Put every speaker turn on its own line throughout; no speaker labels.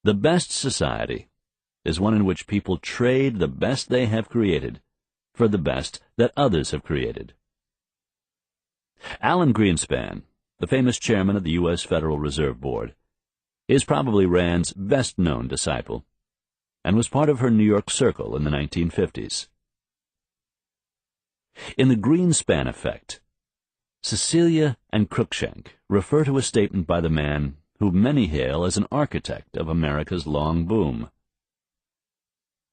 The best society is one in which people trade the best they have created for the best that others have created. Alan Greenspan, the famous chairman of the U.S. Federal Reserve Board, is probably Rand's best-known disciple, and was part of her New York circle in the 1950s. In The Greenspan Effect, Cecilia and Cruikshank refer to a statement by the man who many hail as an architect of America's long boom.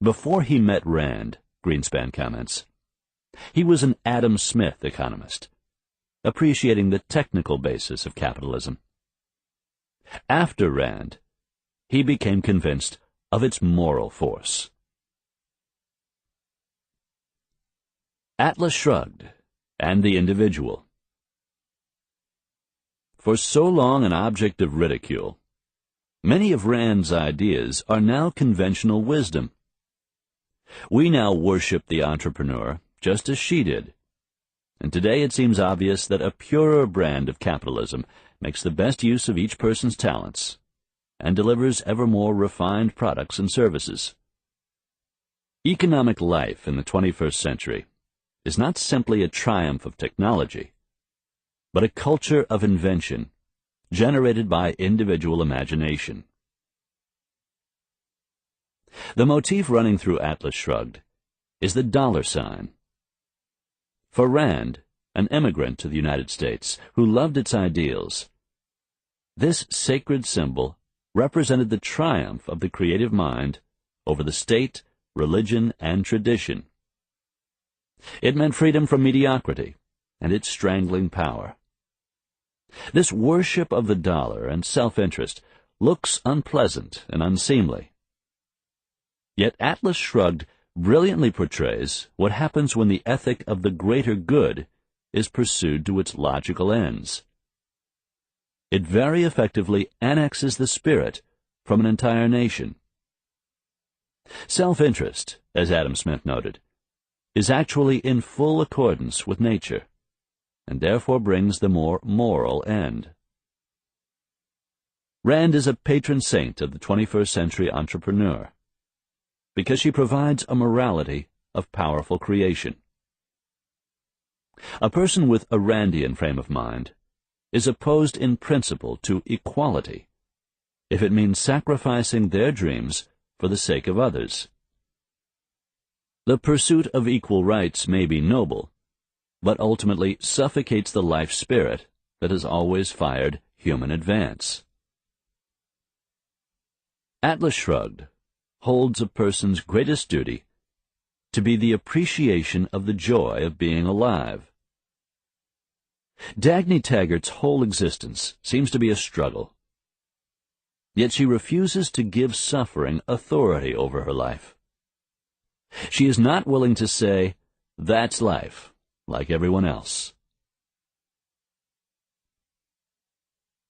Before he met Rand, Greenspan comments, he was an Adam Smith economist, appreciating the technical basis of capitalism. After Rand, he became convinced of its moral force. Atlas Shrugged and the Individual. For so long an object of ridicule, many of Rand's ideas are now conventional wisdom. We now worship the entrepreneur just as she did, and today it seems obvious that a purer brand of capitalism makes the best use of each person's talents and delivers ever more refined products and services. Economic life in the 21st century is not simply a triumph of technology, but a culture of invention generated by individual imagination. The motif running through Atlas Shrugged is the dollar sign. For Rand, an immigrant to the United States who loved its ideals, this sacred symbol represented the triumph of the creative mind over the state, religion, and tradition. It meant freedom from mediocrity and its strangling power. This worship of the dollar and self-interest looks unpleasant and unseemly. Yet Atlas Shrugged brilliantly portrays what happens when the ethic of the greater good is pursued to its logical ends. It very effectively annexes the spirit from an entire nation. Self-interest, as Adam Smith noted, is actually in full accordance with nature, and therefore brings the more moral end. Rand is a patron saint of the 21st century entrepreneur, because she provides a morality of powerful creation. A person with a Randian frame of mind is opposed in principle to equality, if it means sacrificing their dreams for the sake of others. The pursuit of equal rights may be noble, but ultimately suffocates the life spirit that has always fired human advance. Atlas Shrugged holds a person's greatest duty to be the appreciation of the joy of being alive. Dagny Taggart's whole existence seems to be a struggle, yet she refuses to give suffering authority over her life. She is not willing to say, "That's life," like everyone else.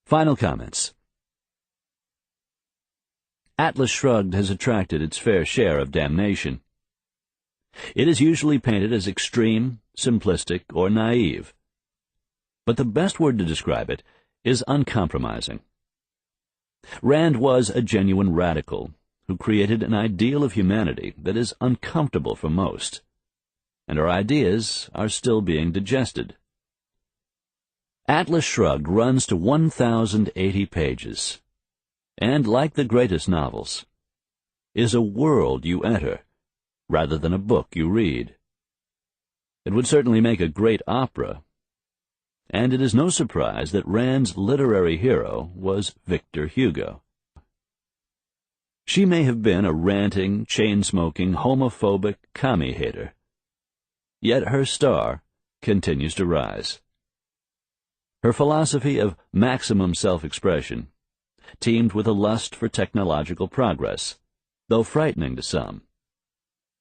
Final comments. Atlas Shrugged has attracted its fair share of damnation. It is usually painted as extreme, simplistic, or naive, but the best word to describe it is uncompromising. Rand was a genuine radical who created an ideal of humanity that is uncomfortable for most, and our ideas are still being digested. Atlas Shrugged runs to 1,080 pages, and, like the greatest novels, is a world you enter rather than a book you read. It would certainly make a great opera, and it is no surprise that Rand's literary hero was Victor Hugo. She may have been a ranting, chain-smoking, homophobic commie-hater, yet her star continues to rise. Her philosophy of maximum self-expression, teamed with a lust for technological progress, though frightening to some,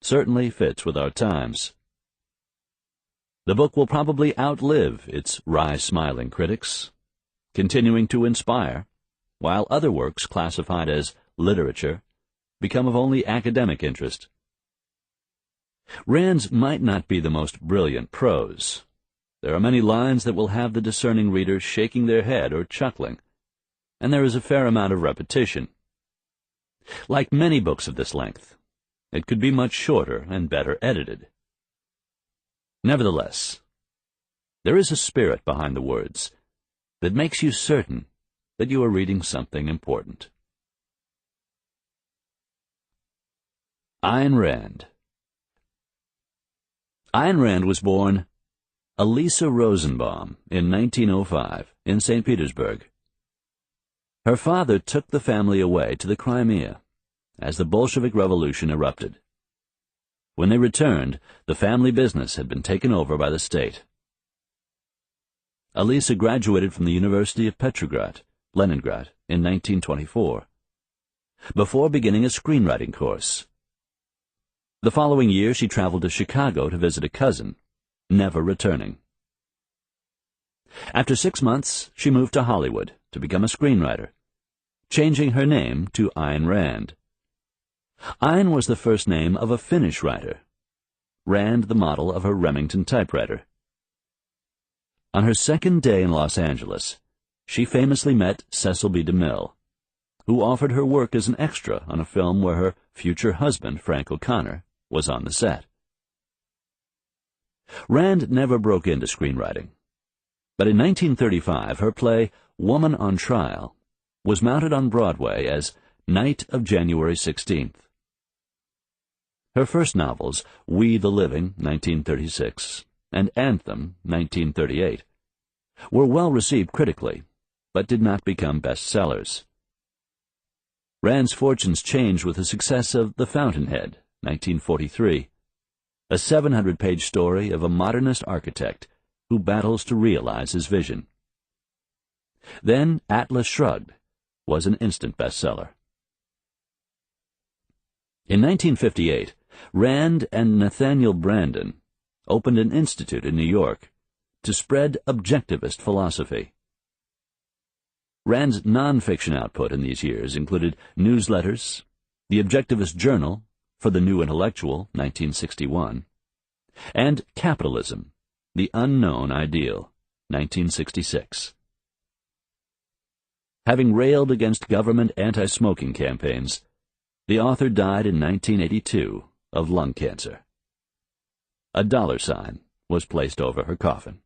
certainly fits with our times. The book will probably outlive its wry-smiling critics, continuing to inspire, while other works classified as literature become of only academic interest. Rand's might not be the most brilliant prose. There are many lines that will have the discerning reader shaking their head or chuckling, and there is a fair amount of repetition. Like many books of this length, it could be much shorter and better edited. Nevertheless, there is a spirit behind the words that makes you certain that you are reading something important. Ayn Rand. Ayn Rand was born Elisa Rosenbaum in 1905 in St. Petersburg. Her father took the family away to the Crimea as the Bolshevik Revolution erupted. When they returned, the family business had been taken over by the state. Elisa graduated from the University of Petrograd, Leningrad, in 1924, before beginning a screenwriting course. The following year she traveled to Chicago to visit a cousin, never returning. After 6 months, she moved to Hollywood to become a screenwriter, changing her name to Ayn Rand. Ayn was the first name of a Finnish writer, Rand the model of her Remington typewriter. On her second day in Los Angeles, she famously met Cecil B. DeMille, who offered her work as an extra on a film where her future husband, Frank O'Connor, was on the set. Rand never broke into screenwriting, but in 1935 her play Woman on Trial was mounted on Broadway as Night of January 16th. Her first novels, We the Living, 1936, and Anthem, 1938, were well received critically, but did not become bestsellers. Rand's fortunes changed with the success of The Fountainhead, 1943, a 700-page story of a modernist architect who battles to realize his vision. Then Atlas Shrugged was an instant bestseller. In 1958, Rand and Nathaniel Branden opened an institute in New York to spread objectivist philosophy. Rand's nonfiction output in these years included newsletters, The Objectivist Journal for the New Intellectual, 1961, and Capitalism, the Unknown Ideal, 1966. Having railed against government anti-smoking campaigns, the author died in 1982 of lung cancer. A $sign was placed over her coffin.